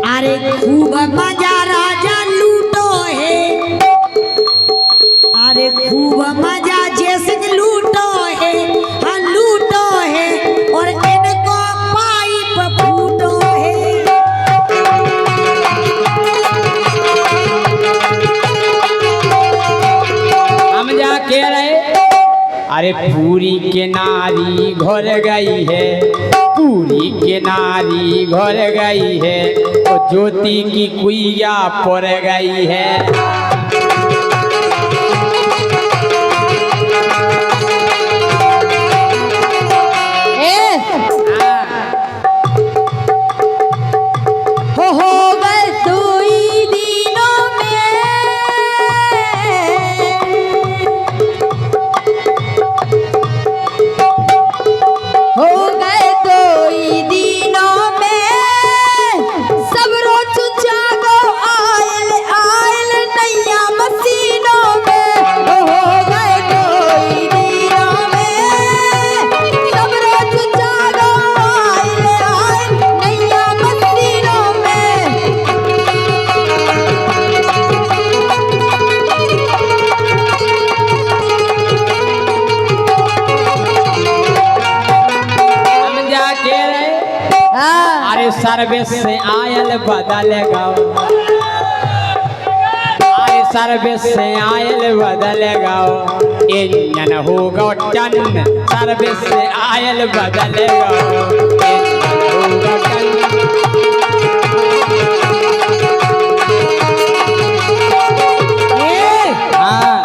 अरे खूब मजा राजा लूटो है, अरे खूब मजा जैसे लूटो है, हाँ लूटो है और इनको पाइप फूटो है। हम जा कह रहे अरे पूरी के नारी घोल गई है, पूरी के नारी घोल गई है, और ज्योति की कुइया पड़ गई है। हो गए दुई दिनों में, हो गए दुई दिनों में, सब रोज जागो आयल आयल नैया मसीनों में। हो गए दुई दिनों में, सब रोज जागो आयल आयल नैया मसीनों में। हम जा कह रहे अरे सर्विस से आयल बदल गाओ, अरे सर्विस से आयल बदल गाओ, इंजन हो गो टन, सर्विस से आयल बदल गाओ, इंजन हो गो टन। हाँ,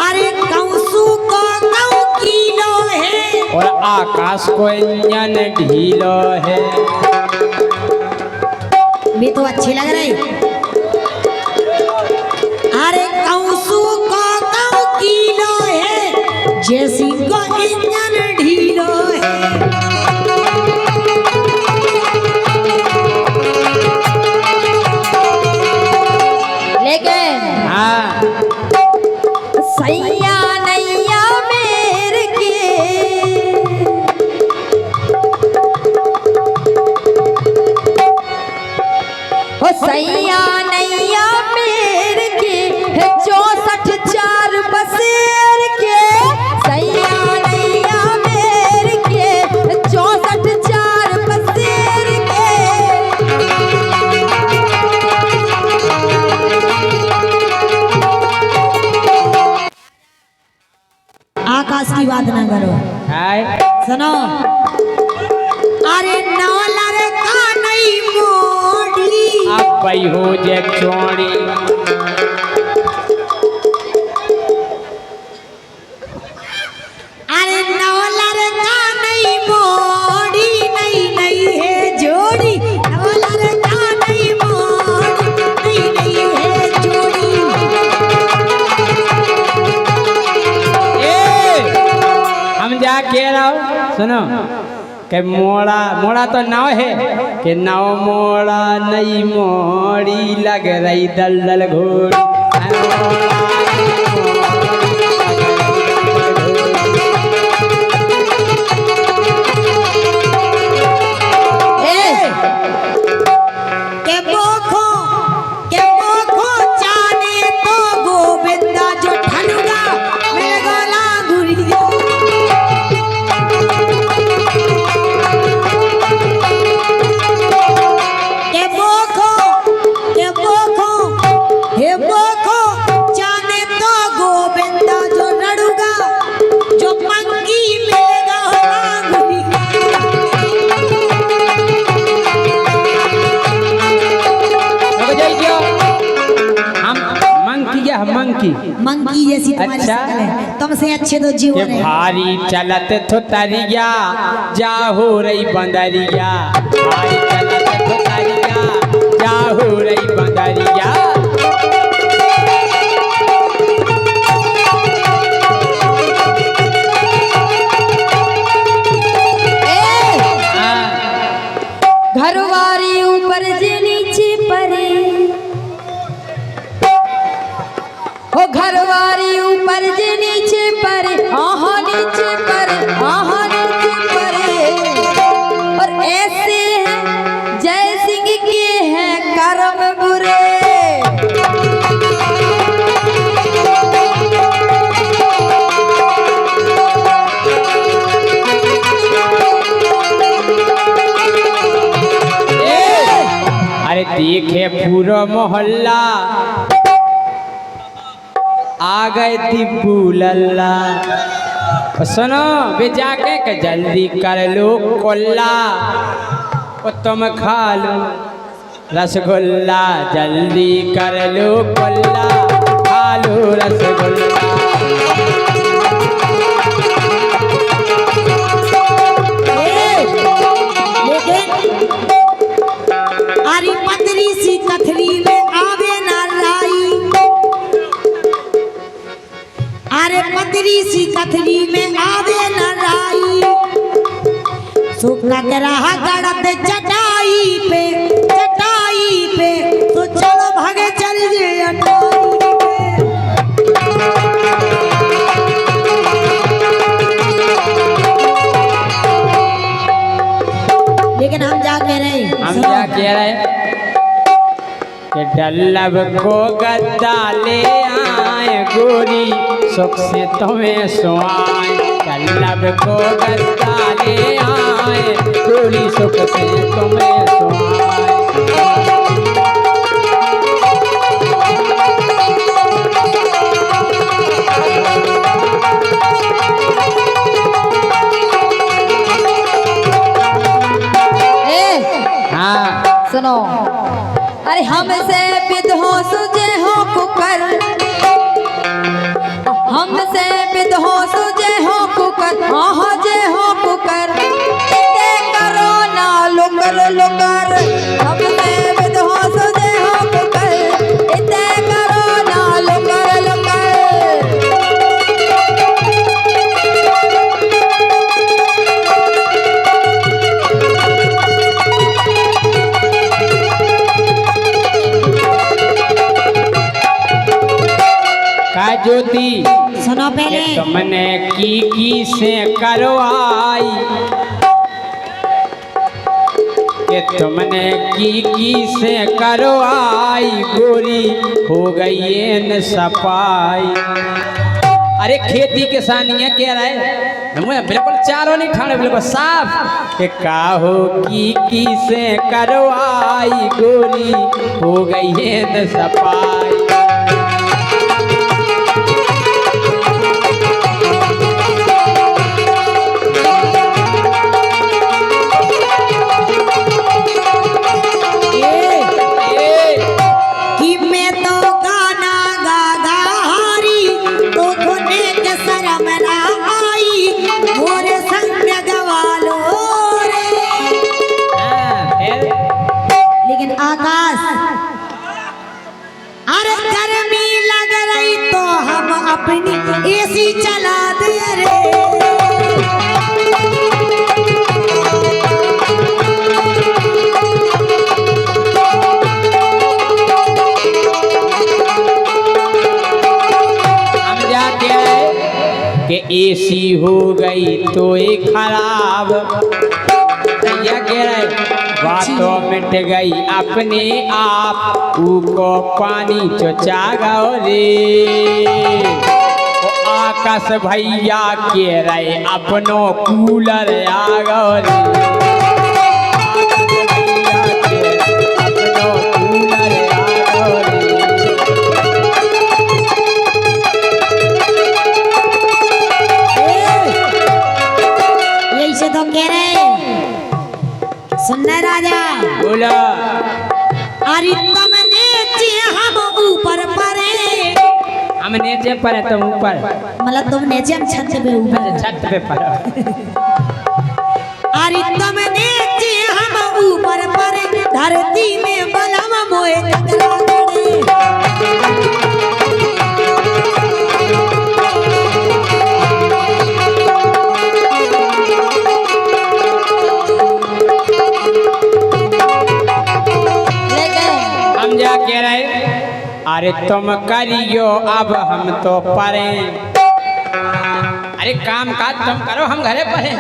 अरे कौसू को कौ किलो है, और आकाश को इंजन ढीलो है। भी तो अच्छी लग रही। अरे कौसू को कौ किलो है, जैसी को इंजन ढीलो है। लेकिन हाँ, सैया नैया मेरे के, ओ सैया नैया मेरे के, 64 बसेर के, सैया नैया मेरे के, 64 बसेर के। आकाश की बात ना करो, हाय, सुनो। अरे नौलर का नहीं मोड़ी, अब भाई हो जे चौड़ी, अरे नौलर का नहीं मोड़ी, नहीं नहीं है जोड़ी, नौलर का नहीं मोड़ी, नहीं नहीं है जोड़ी। हम जा कह रहा हूँ सुनो के मोड़ा मोड़ा तो नाव है कि नाव मोड़ा नहीं मोड़ी लग रही दलदल घोड़ी। के बोखो जाने तो गोविंदा जो ठनुगा मेरे गोला गुड़िया। के बोखो हे बोखो जाने तो गोविंदा जो लड़ूगा, जो मंगी मेरे गोला गुड़िया। मंकी मंकी जैसी तुम्हारी अच्छा? शक्ल है, तुमसे अच्छे तो जीवन के है। भारी चलत थुतरिया जा हो रही बंदरिया, भारी चलत थुतरिया जा हो रही बंदरिया। घरवारी ऊपर जे नीचे परे, ओ घरवारी ऊपर जे नीचे परे, आहा नीचे परे, आहा नीचे परे, और देखे पूरा मोहल्ला, आ गए दीपू लल्ला। सुनो बे जाके के जल्दी कर लो कोल्ला, ओ तुम खा लो रसगुल्ला, जल्दी कर लो कोल्ला, खा लो रसगुल्ला। अरे पतरी सी कथरी में आवे ना लाई, अरे पतरी सी कथरी में आवे ना लाई, सुखा रहा गड़त चटाई पे तो चलो भागे चल जे अटाई पे। लेकिन हम जा कह रहे कि डल्लब को गद्दा ले आए गोरी, सुख से तुम्हें सुआए। डल्लब को गद्दा ले आए गोरी, सुख से तुम्हें सुआए। सुनो, अरे हमसे विध्वंस जे हो कुकर, हमसे विध्वंस जे हो कुकर, हाँ जे हो कुकर, इते करो ना लुकर लुकर। हमसे विध्वंस जे हो कुकर, इते करो ना लुकर लुकर। ज्योति सुनो पहले, तुमने की से करवाई, कि तुमने की से करवाई गोरी, हो गई न सफाई। अरे खेती किसानी है कह रहे बिल्कुल चारों नहीं ठाणे बिल्कुल साफ, कि काहो की से करवाई गोरी, हो गई न सफाई। आकाश, अरे गर्मी लग रही तो हम अपनी एसी चला दे रे। हम जाके कि एसी हो गई तो ये खराब, या कह रहे बातों मिट गई अपने आप, उको पानी चोचा गो रे। आकाश भैया कह रहे अपनो कूलर आ गो रे। अपनो कूलर आ गो रे। यही से तो कह रहे सुनना राजा, बोला अरे तुमने हम ऊपर परे, हम नीचे पर तुम ऊपर, मतलब तुम नीचे हम छत पे ऊपर, छत पे पर। अरे तुमने हम ऊपर परे, धरती में बलम मोए टकरा गड़े। कह रहे अरे तुम करियो अब हम तो परे, अरे काम काज तुम करो हम घरे परे।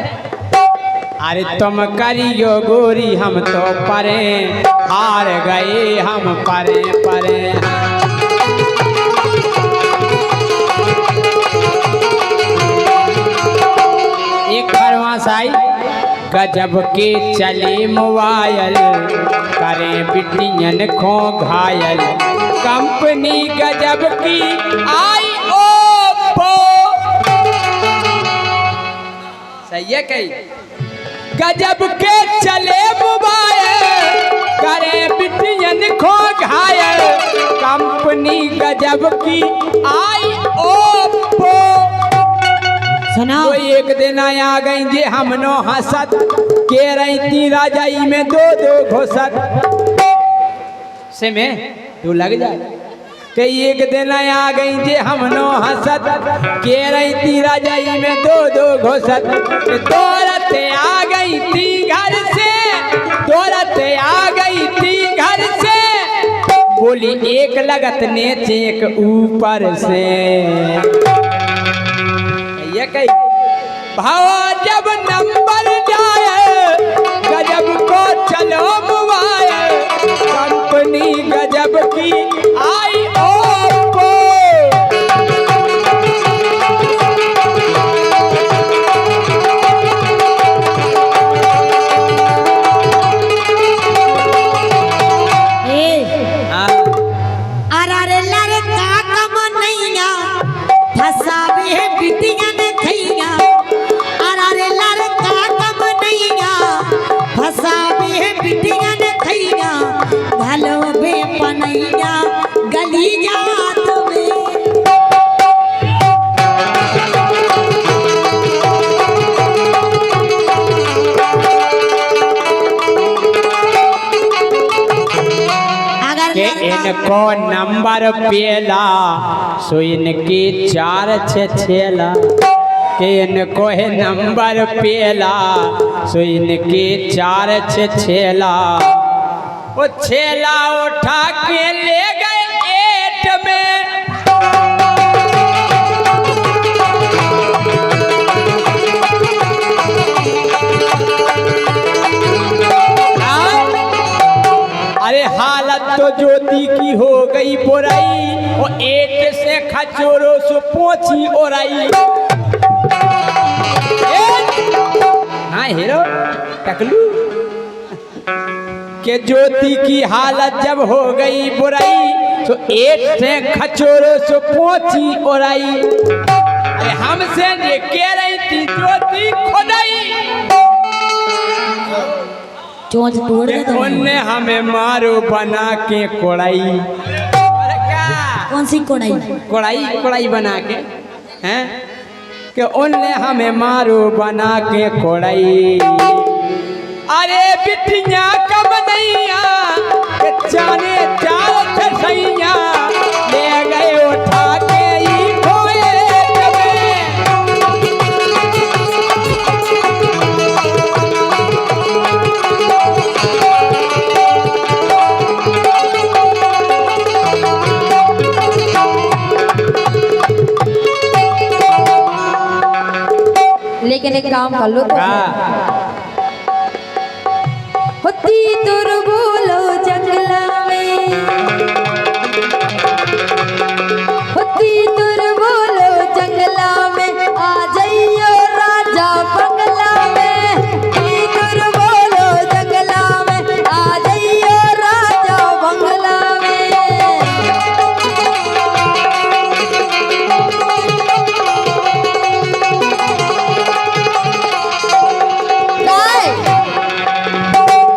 अरे तुम करियो गोरी हम तो परे, हार गए हम परे परे। एक खरवास आई गजब के चले मोबाइल करें बिटियन खो घायल। कंपनी गजब की आई ओप्पो, सही है कहीं? गजब के चले मोबाइल करें बिटियन खो घायल। कंपनी गजब की आई ओप्पो। सुना तो एक दिन आ गई जे हमनो हंसत के रही राजाई में दो घोसत से में तू लग जाए। के एक दिन आ गई जे हमनो हंसत के रही राजाई में दो घोसत। दौड़त आ गई थी घर से, दौड़त आ गई थी घर से, बोली एक लगत ने चेक ऊपर से। ये कही भावा जब नंबर जाए गजब को चलो मोबाइल। कंपनी गजब की आई ओप्पो। अरे लड़का कम नैया फसावे बिटियन खैया। अरे लड़का कम नैया फसावे बिटियन खैया। भलो बे पनैया गली जात में। अगर के इनको नंबर पेला सो इनकी 4 छेला। के इनको है नंबर पेला सो इनकी 4 छेला। वो छेला उठा के ले गए 8 में। अरे हालत तो ज्योति की हो गई बुराई, वो 8 से खचोरों से पोछी ओराई। हाँ हीरो टकलू के ज्योति की हालत जब हो गई बुराई तो 8 से खचोरों से पोछी ओराई। अरे हमसे ये कह रही थी ज्योति खुदाई, चोंच तोड़ दे तो। उनने हमें मारो बना के कोड़ाई। कौन सी कोड़ाई? कोड़ाई बना के हैं कि उनने हमें मारो बना के कोड़ाई। अरे बिटिया कब नैया के जाने चाल थे सैया, ले गए उठा के ही खोए जबे। लेकिन एक काम कर लो तो होती तुर बोलो जंगला में, होती तुर बोलो जंगला में, आ जाइयो राजा बंगला में। होती तुर बोलो जंगला में, आ जाइयो राजा बंगला में।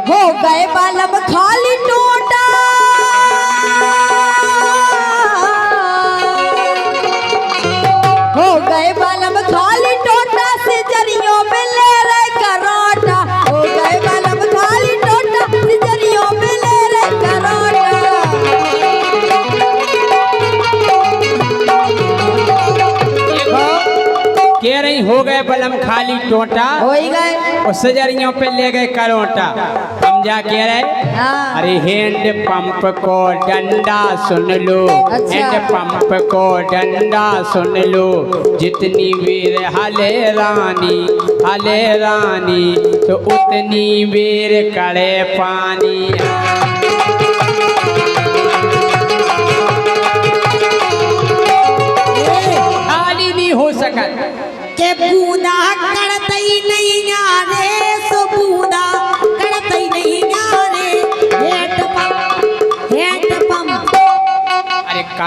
हो गए बालम खाली टोटा, हो गए बालम खाली टोटा, से जरियों में ले रहे कराटा। हो गए बालम खाली टोटा, से जरियों में ले रहे कराटा। कह रही हो गए बलम खाली टोटा, हो ही गए। और सजरियों पे ले गए करोटा। हम जा कह रहे हाँ। अरे हैंड पंप को डंडा सुन लो, अच्छा। हैंड पंप को डंडा सुन लो, जितनी वीर हले रानी तो उतनी वीर कड़े पानी। खाली नहीं हो सकत के बूंदा कड़तई नहीं रे सो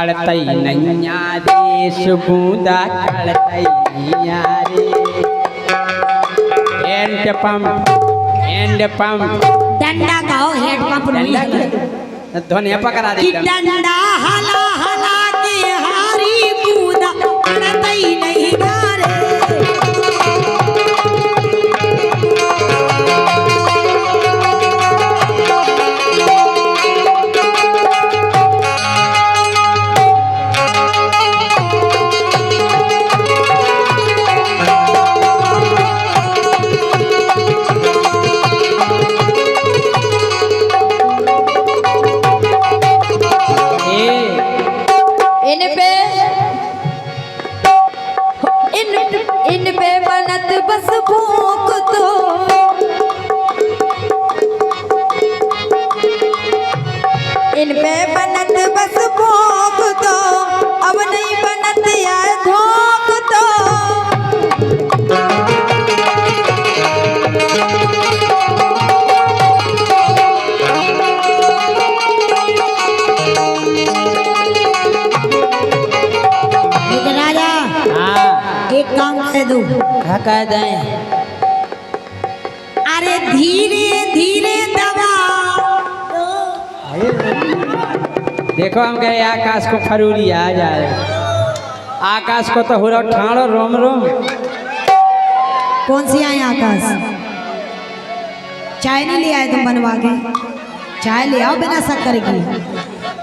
कड़तई नैया रे सुबूदा कड़तई नैया रे। हैंड पंप डंडा गाओ हेड पंप नहीं है ध्वनिया पकड़ा कि दे डंडा हला हला के हारी बूंदा पड़तई नहीं रे। इन पे बनत बस भूख दो, इन पे बनत बस भूख दो, अब नहीं बनत यार धोख दो। राजा एक काम कर दो। क्या कह दें? अरे धीरे धीरे दबा देखो हम कहे आकाश को फरूरी आ जाए, आकाश को तो हो रहा ठाड़ो रोम रोम। कौन सी आए आकाश? चाय नहीं ले आए तुम बनवा के? चाय ले आओ बिना शक्कर की।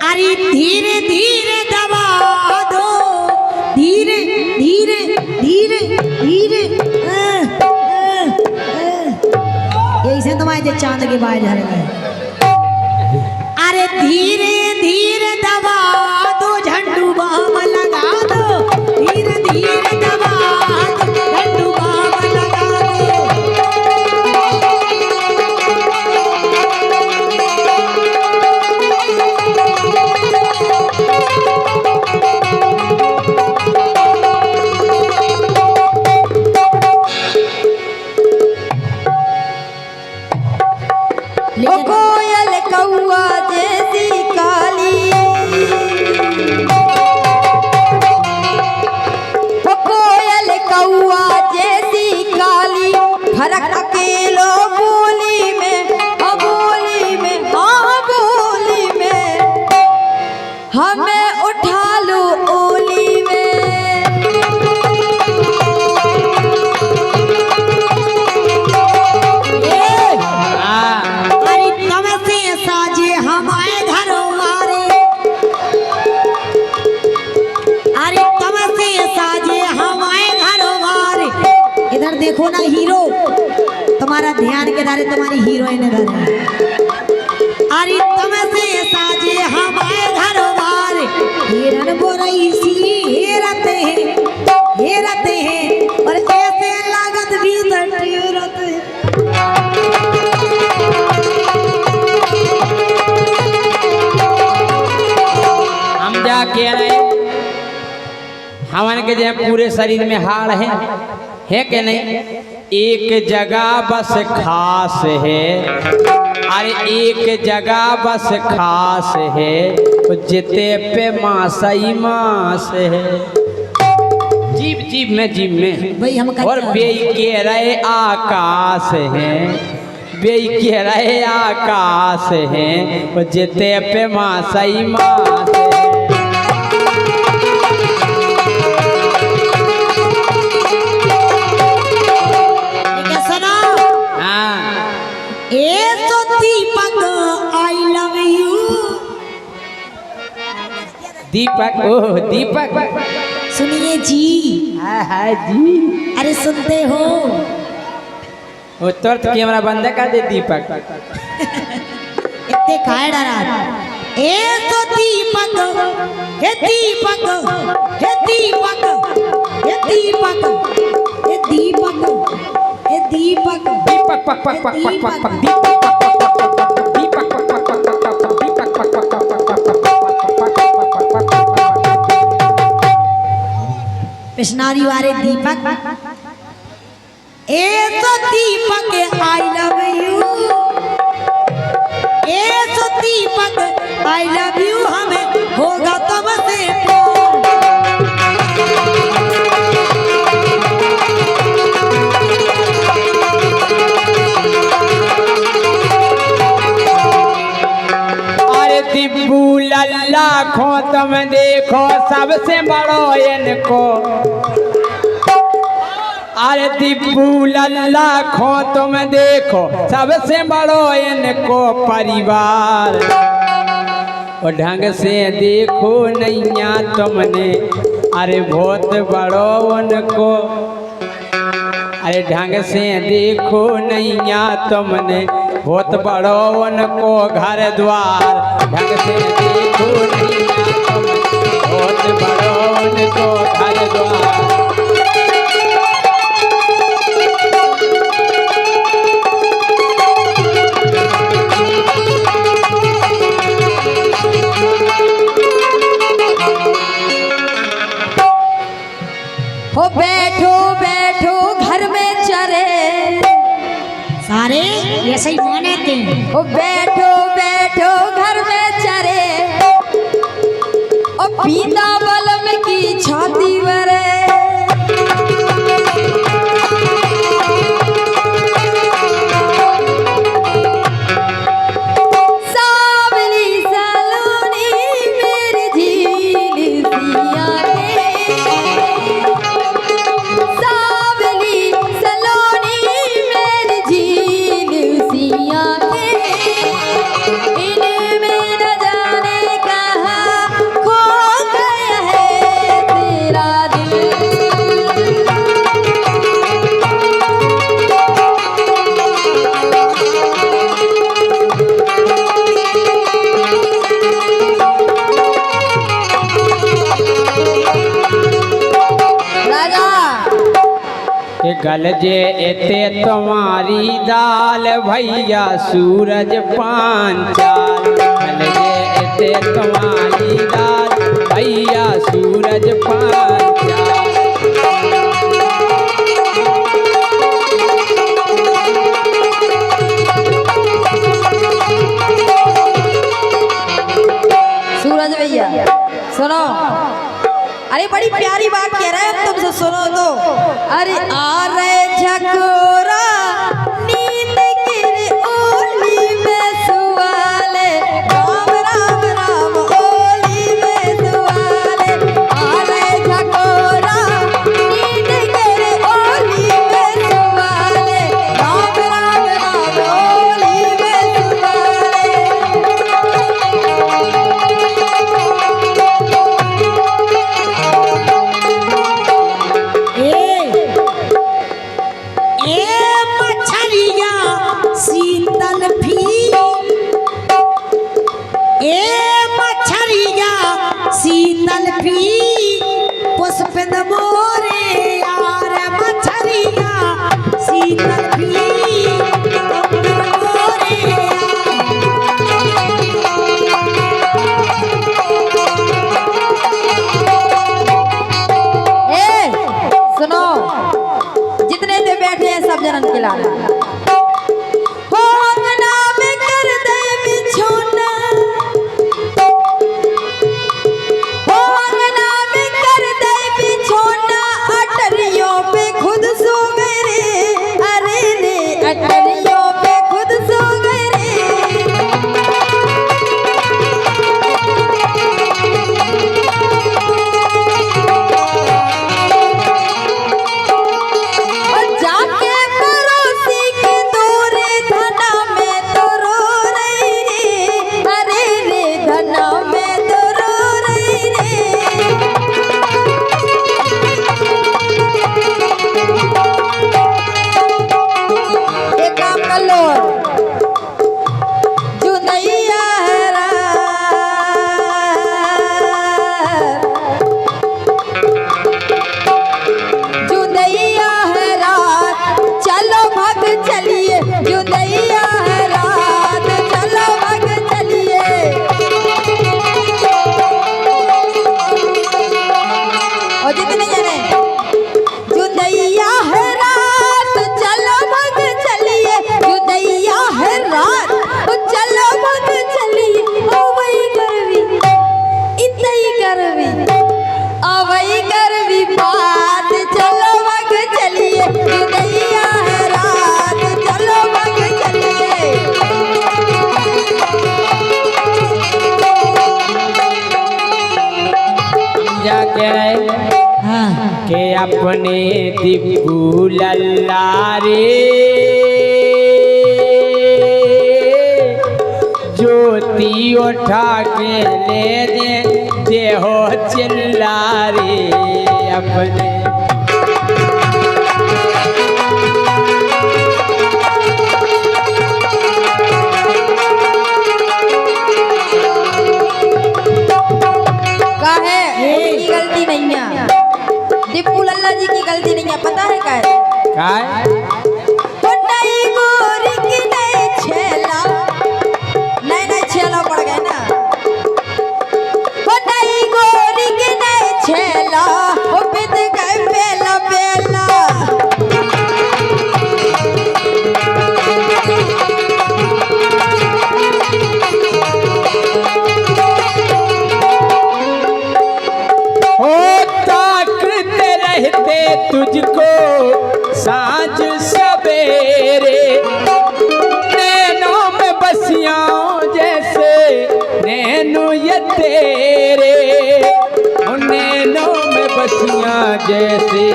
अरे धीरे धीरे दबा दो, धीरे धीरे धीरे धीरे यही से तुम्हारे चांद के बाहर जा रहे हैं। अरे धीरे धीरे दबा दो, झंडू बाम लगा दो, धीरे धीरे दबा दो, झंडू बाम लगा दो। ओ कोयल कौआ जैसी काली, ओ कोयल कौआ जैसी काली, फरक अकेलो बोली में, हाँ बोली में, हाँ बोली में, हमें उठा लो ओली में। देखो ना हीरो, तुम्हारा ध्यान के दारे तुम्हारी हीरोइन इधर है। अरे तुमसे साजे हमारे घर बार, हिरन बोरई सी हेरते हैं और ऐसे लागत भीतर टेरते हैं। हम जा कह रहे हवन के जो पूरे शरीर में हाड़ है कि नहीं? एक जगह बस खास है, अरे एक जगह बस खास है, तो जिते पे मासई मास है। जीव में भाई हम और बेई के रहे आकाश है, बेई के रहे आकाश है, तो जिते पे मासई मास है। दीपक, ओह दीपक सुनिए जी। हाँ जी, अरे सुनते हो? वो तुरंत कैमरा बंद कर दे दीपक। इतने खाए डरा ए तो दीपक, हे दीपक, हे दीपक, हे दीपक, हे दीपक, हे दीपक, दीपक पक पक पक पक पक पक दीपक पिशनारी वाले दीपक, ए तो दीपक आई लव यू, ए तो दीपक आई लव यू, हमें होगा तुमसे लाखों तुम देखो सबसे बड़ो इनको। अरे दीपू लाखों तुम देखो सबसे बड़ो इनको परिवार। और ढंग से देखो नैया तुमने, अरे बहुत बड़ो उनको। अरे ढंग से देखो नैया तुमने, बहुत बड़ो उनको घर द्वार। ढंग से देखो नैया तुमने, बहुत बड़ो उनको घर द्वार। हो बैठो बैठो घर में चरे, सारे ऐसे ही माने थे। हो बैठो बैठो घर में चरे, ओ पीता बलम की छाती वरे। सावली सलोनी मेरी झील सिया के, सावली सलोनी मेरी झील सिया के। इनमें न जाने कहाँ खो गया है तेरा दिल। राजा के गलजे एते तुम्हारी दाल भैया सूरज पांचाल। गलजे एते तुम्हारी दाल भैया सूरज पांचाल। सूरज भैया सुनो, अरे बड़ी प्यारी बात कह रहे हैं हम तुमसे, सुनो तो। अरे आ रहे झकोरा नींद गिरी ओली में सुवाले, राम राम राम ओली में सुवाले। आ रहे झकोरा नींद गिरी ओली में सुवाले, राम राम राम ओली में सुवाले। ए दीपू लल्ला रे, ज्योति उठा के ले दे हो चिल्ला रे अपने। गलती नहीं है, दीपू लल्ला जी की गलती नहीं है, पता है क्या है? नई गोरी की नई छेला, नए छेला पड़ गए ना। नई गोरी की नई छेला, वो बीत गए बेला बेला। रहते तुझको साँझ सवेरे, नैनों में बसियां जैसे नैनो ये तेरे, नैनों में बसियां जैसे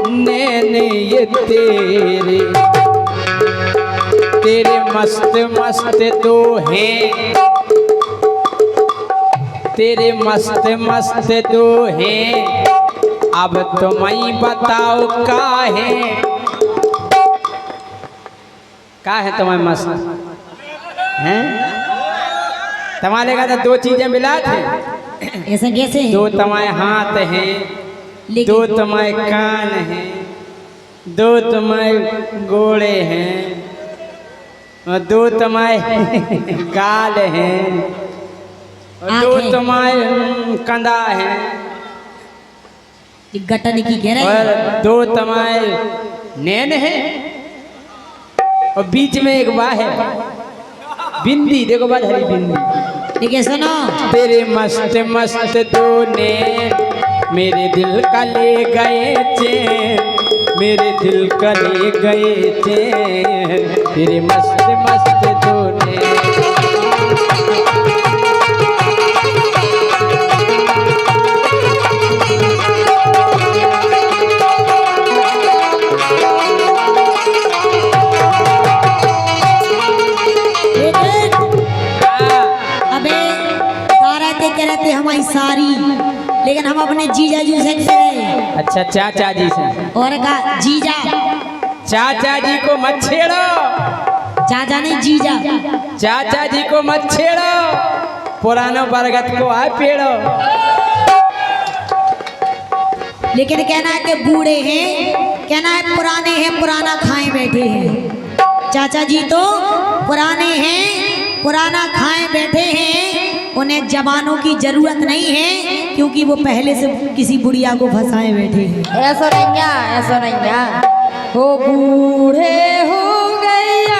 नैने ये तेरे। तेरे मस्त मस्त दो हैं, तेरे मस्त मस्त दो हैं, अब तुम्हें बताओ का है तुम्हें मस्त हैं? तुम्हारे का तो दो चीजें मिला थे, ऐसे कैसे? दो तुम्हारे हाथ हैं, दो तुम्हारे कान हैं, दो तुम्हारे गोड़े हैं, और दो तुम्हारे गाल हैं, और दो तुम्हारे कंधा हैं, गटन की कह रहे और दो तुम्हारे नैन है, और बीच में एक वाह है बिंदी। देखो बात हरी बिंदी। ठीक है सुनो। तेरे मस्त मस्त दो नैन मेरे दिल का ले गए चैन, मेरे दिल का ले गए चैन, तेरे मस्त मस्त दो नैन। रहते हमारी सारी, लेकिन हम अपने जीजा जी से कह रहे। अच्छा चाचा जी से। और का जीजा, चाचा जी को मत छेड़ो, चाचा नहीं जीजा, चाचा जी को मत छेड़ो, पुरानो बरगद को आ पेड़ो। लेकिन कहना है कि बूढ़े हैं, कहना है पुराने हैं, पुराना खाए बैठे हैं। चाचा जी तो पुराने हैं, पुराना खाए बैठे हैं, उन्हें जवानों की जरूरत नहीं है, क्योंकि वो पहले से किसी बुढ़िया को फंसाए बैठे हैं। ऐसा नहीं है, ऐसा नहीं है। वो बूढ़े हो गया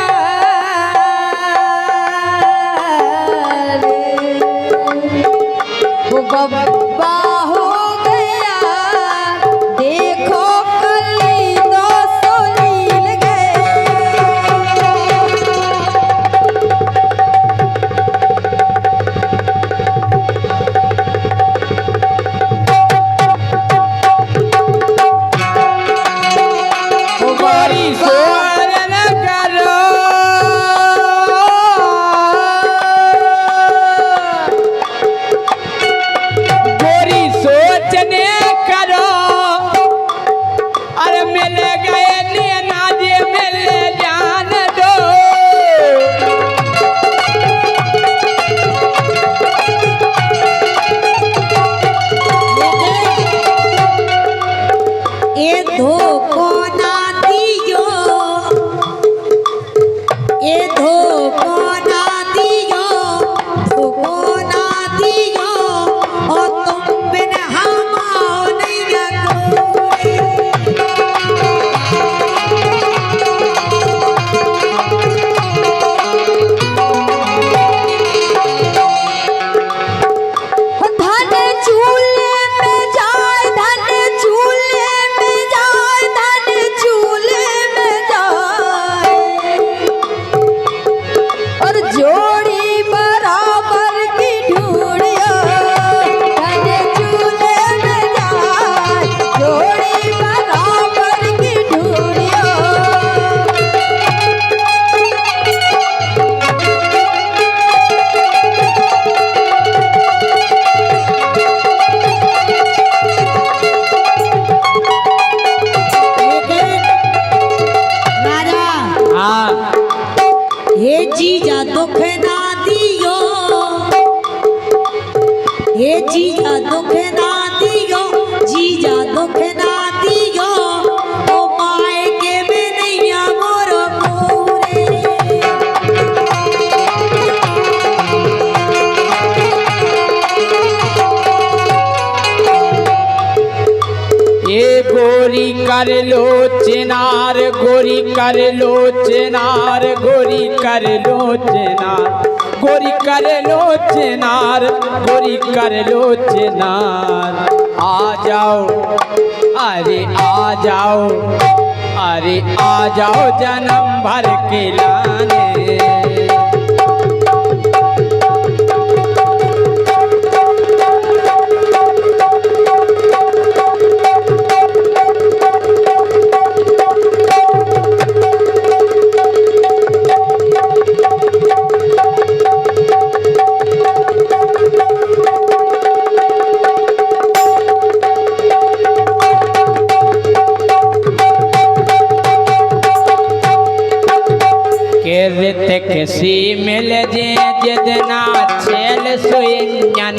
वो बब्बा हो गया, देखो कली दो सोनील गए। जीजा दुख ना दियो, हे जीजा दुख ना दियो, जीजा दुख ना दियो, ओ माए के में नैया मोर मोरे। ये गोरी कर लो चिनार, गोरी कर लो चिनार, गोरी कर लो चिनार, गोरी कर लो चिनार, गोरी कर लो चिनार। आ जाओ, अरे आ जाओ, अरे आ जाओ जन्म भर के लाने। ऋतिक सी मिल जे जितना छेल सुइंजन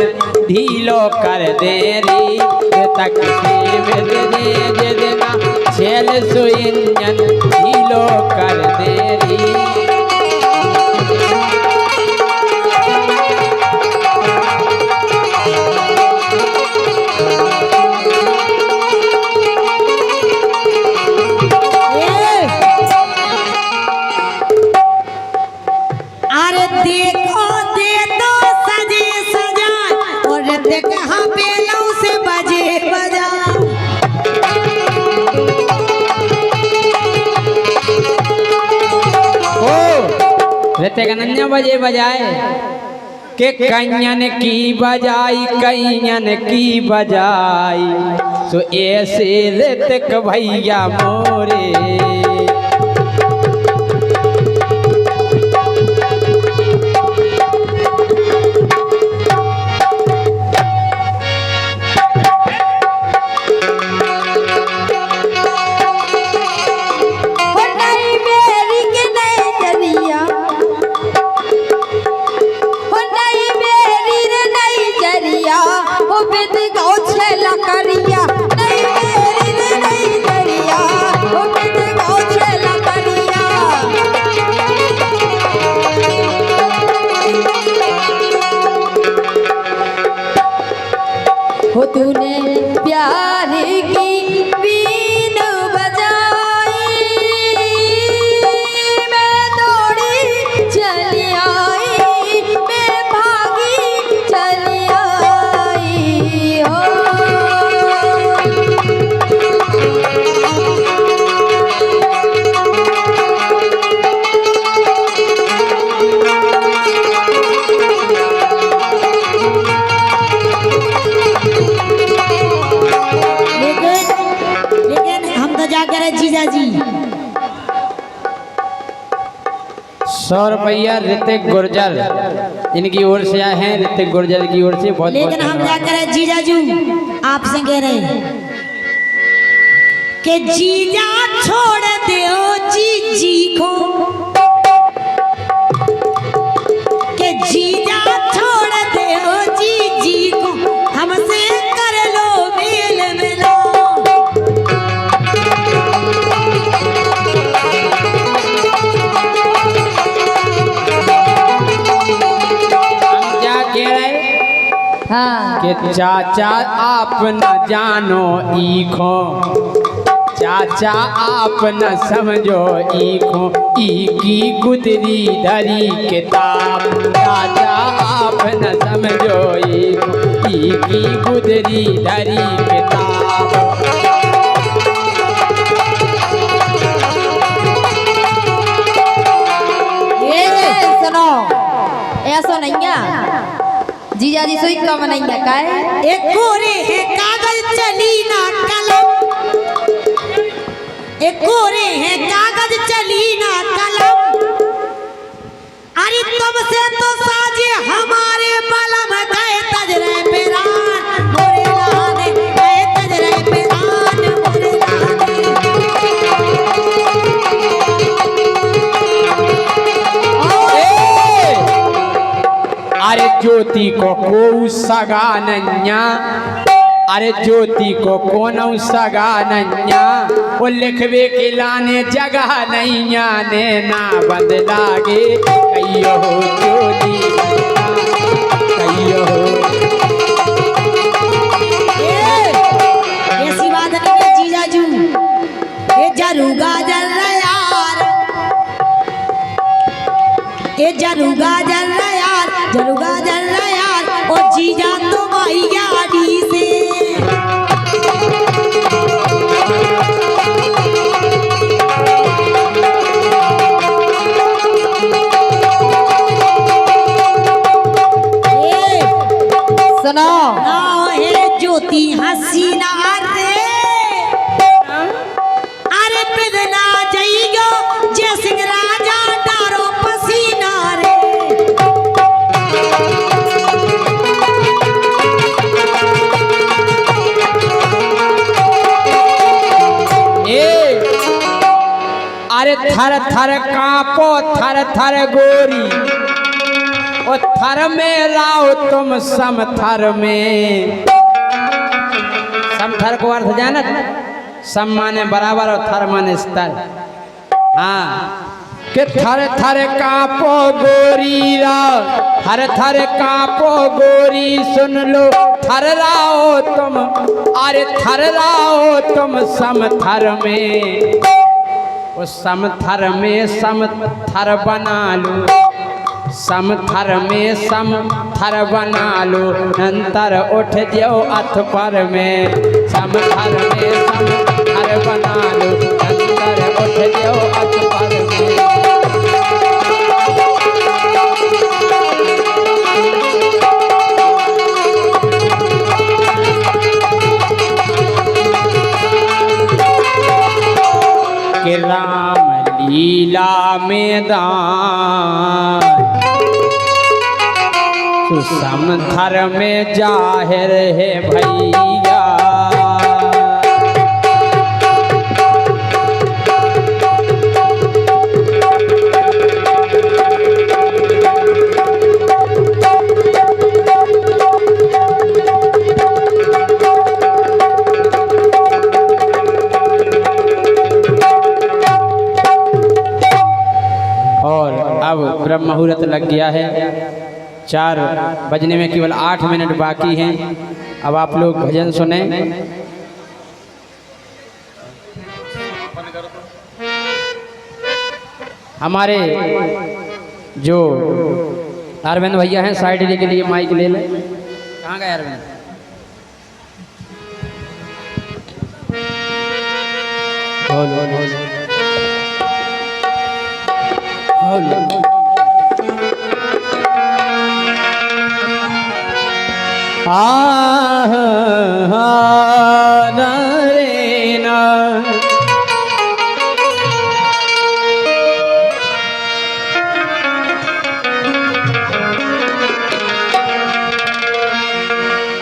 ढीलो कर दे री। ऋतिक सी मिल जे जितना छेल सुइंजन ढीलो कर दे री। ऋतिक नन्या बजे बजाए के कन्यन की बजाई, कन्यन की बजाई, तो ऐसे ऋतिक भैया मोरे। हो तूने प्यार की बीन बजाई, मैं दौड़ी चली आई, मैं भागी चली आई हो। जीजा जी 100 रुपया ऋतिक गुर्जर इनकी ओर से आए हैं। ऋतिक गुर्जर की ओर से बहुत लेकिन हम क्या करें जीजा जी, आपसे कह रहे हैं कि जीजा छोड़ दो जीजी को, कि जीजा छोड़ दो जीजी को, हमसे कर लो मेल मिलो। हाँ। कि चाचा आप न जानो ईखो, चाचा आप न समझो ईखो, ई की गुदरी धरी किताब। चाचा आप न समझो ईखो, ई की गुदरी धरी किताब। ये सुनो, ऐसा नहीं है जीजा जी सोई कम नहीं है का है। एक कोरे है कागज चली ना कलम, एक कोरे है कागज चली ना कलम, अरे तुमसे तो साजे हमारे बलम गए तजरे पेरान मोरे लाने, गए तजरे पेरान मोरे लाने। ए ज्योति को सगा नैया, अरे ज्योति को कौन सगा नैया, वो लिखवे के लाने जगह नैया ने ना बंद लागे कहियो ज्योति कहियो। ऐसी बात नहीं है जीजाजू, ये जरूगा जल यार, ये जरूगा जल यार, जरूगा जल यार, और जीजा तो भैया डी से। सुनो ना है ज्योति हसीना रे, अरे पिदना जाइगो जय सिंह राजा डारो पसीना रे। अरे थर थर कांपो थर थर गोरी, ओ थर में लाओ तुम समथर में। समथर को अर्थ जाना, सम माने बराबर और थर माने स्तर। हाँ कि थर थर कांपो गोरी राव, थर थर कांपो गोरी सुन लो थर लाओ तुम, अरे थर लाओ तुम समथर में। उस समथर में समथर बना लो, समथर में समथर बना लो, नंतर उठ जाओ अथ पर में। समथर में समथर बना लो, नंतर उठ जाओ अथ पर में। कि राम लीला मैदान समथर में जाहिर है भैया। और अब ब्रह्म मुहूर्त लग गया है, 4 बजने में केवल 8 मिनट बाकी हैं। अब आप लोग भजन सुने। हमारे जो अरविंद भैया हैं साइड के लिए माइक ले लें। कहाँ गए अरविंद?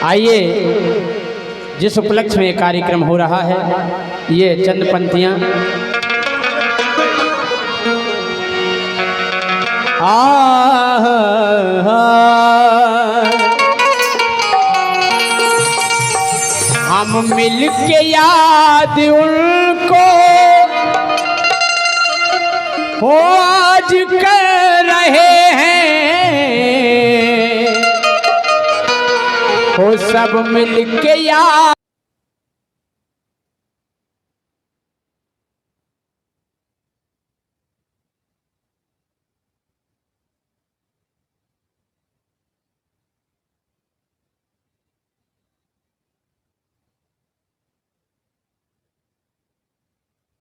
आइए, जिस उपलक्ष्य में कार्यक्रम हो रहा है, ये चंद पंक्तियां हम मिल के याद उनको हो आज कर रहे हैं, हो सब मिल के याद